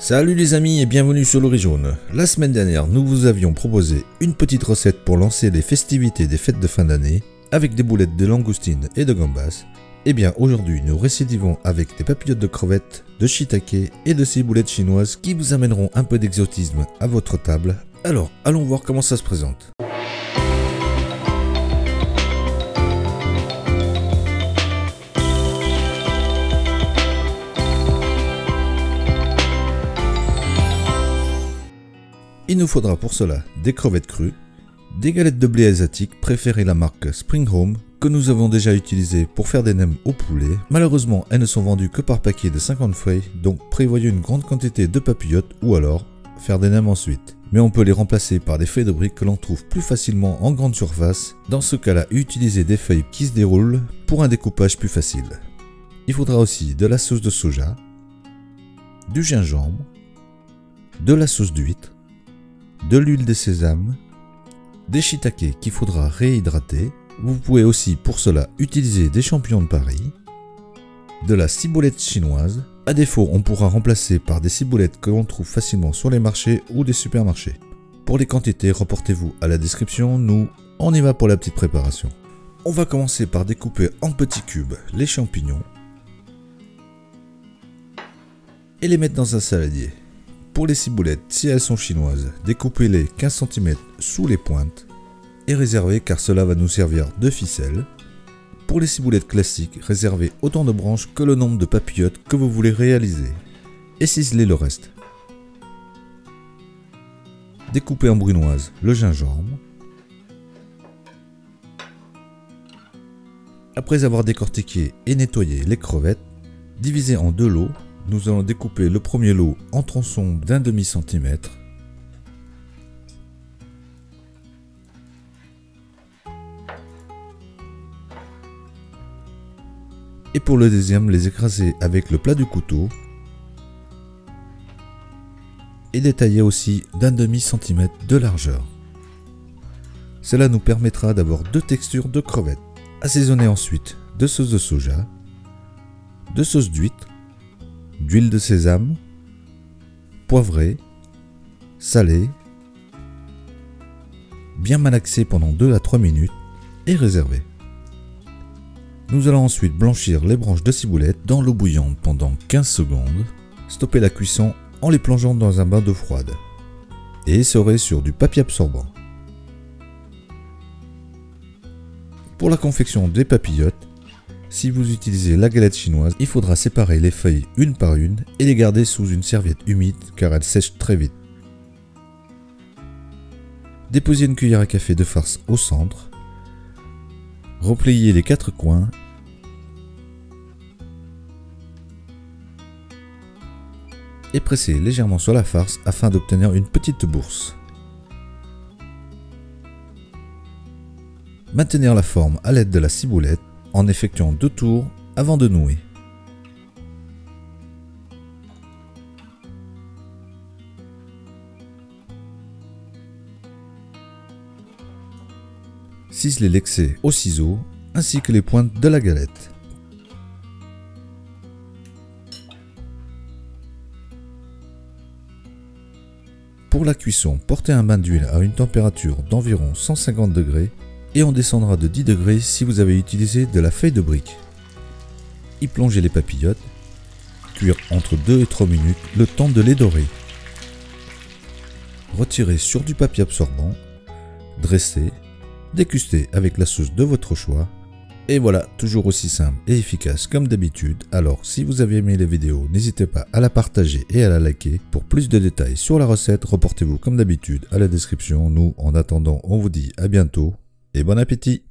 Salut les amis et bienvenue sur le Riz Jaune. La semaine dernière, nous vous avions proposé une petite recette pour lancer les festivités des fêtes de fin d'année avec des boulettes de langoustine et de gambas. Et bien aujourd'hui, nous récidivons avec des papillotes de crevettes, de shiitake et de ciboulettes chinoises qui vous amèneront un peu d'exotisme à votre table. Alors, allons voir comment ça se présente. Il nous faudra pour cela des crevettes crues, des galettes de blé asiatique préférées la marque Spring Home que nous avons déjà utilisées pour faire des nems au poulet. Malheureusement, elles ne sont vendues que par paquet de 50 feuilles, donc prévoyez une grande quantité de papillotes ou alors faire des nems ensuite. Mais on peut les remplacer par des feuilles de briques que l'on trouve plus facilement en grande surface. Dans ce cas-là, utilisez des feuilles qui se déroulent pour un découpage plus facile. Il faudra aussi de la sauce de soja, du gingembre, de la sauce d'huître, de l'huile de sésame, des shiitake qu'il faudra réhydrater. Vous pouvez aussi pour cela utiliser des champignons de Paris, de la ciboulette chinoise. À défaut, on pourra remplacer par des ciboulettes que l'on trouve facilement sur les marchés ou les supermarchés. Pour les quantités, reportez-vous à la description. Nous, on y va pour la petite préparation. On va commencer par découper en petits cubes les champignons et les mettre dans un saladier. Pour les ciboulettes, si elles sont chinoises, découpez-les 15 cm sous les pointes et réservez car cela va nous servir de ficelle. Pour les ciboulettes classiques, réservez autant de branches que le nombre de papillotes que vous voulez réaliser et ciselez le reste. Découpez en brunoise le gingembre. Après avoir décortiqué et nettoyé les crevettes, divisez en deux lots. Nous allons découper le premier lot en tronçons d'un demi-centimètre. Et pour le deuxième, les écraser avec le plat du couteau. Et détailler aussi d'un demi-centimètre de largeur. Cela nous permettra d'avoir deux textures de crevettes. Assaisonnez ensuite de sauce de soja, de sauce d'huître, d'huile de sésame, poivrée, salée, bien malaxer pendant 2 à 3 minutes et réserver. Nous allons ensuite blanchir les branches de ciboulette dans l'eau bouillante pendant 15 secondes, stopper la cuisson en les plongeant dans un bain d'eau froide et essorer sur du papier absorbant. Pour la confection des papillotes, si vous utilisez la galette chinoise, il faudra séparer les feuilles une par une et les garder sous une serviette humide car elles sèchent très vite. Déposez une cuillère à café de farce au centre. Repliez les 4 coins. Et pressez légèrement sur la farce afin d'obtenir une petite bourse. Maintenir la forme à l'aide de la ciboulette en effectuant 2 tours avant de nouer. Ciselez l'excès au ciseau ainsi que les pointes de la galette. Pour la cuisson, portez un bain d'huile à une température d'environ 150 degrés. Et on descendra de 10 degrés si vous avez utilisé de la feuille de brique. Y plongez les papillotes, cuire entre 2 et 3 minutes le temps de les dorer. Retirez sur du papier absorbant, dressez, dégustez avec la sauce de votre choix. Et voilà, toujours aussi simple et efficace comme d'habitude. Alors si vous avez aimé la vidéo, n'hésitez pas à la partager et à la liker. Pour plus de détails sur la recette, reportez-vous comme d'habitude à la description. Nous, en attendant, on vous dit à bientôt. Et bon appétit!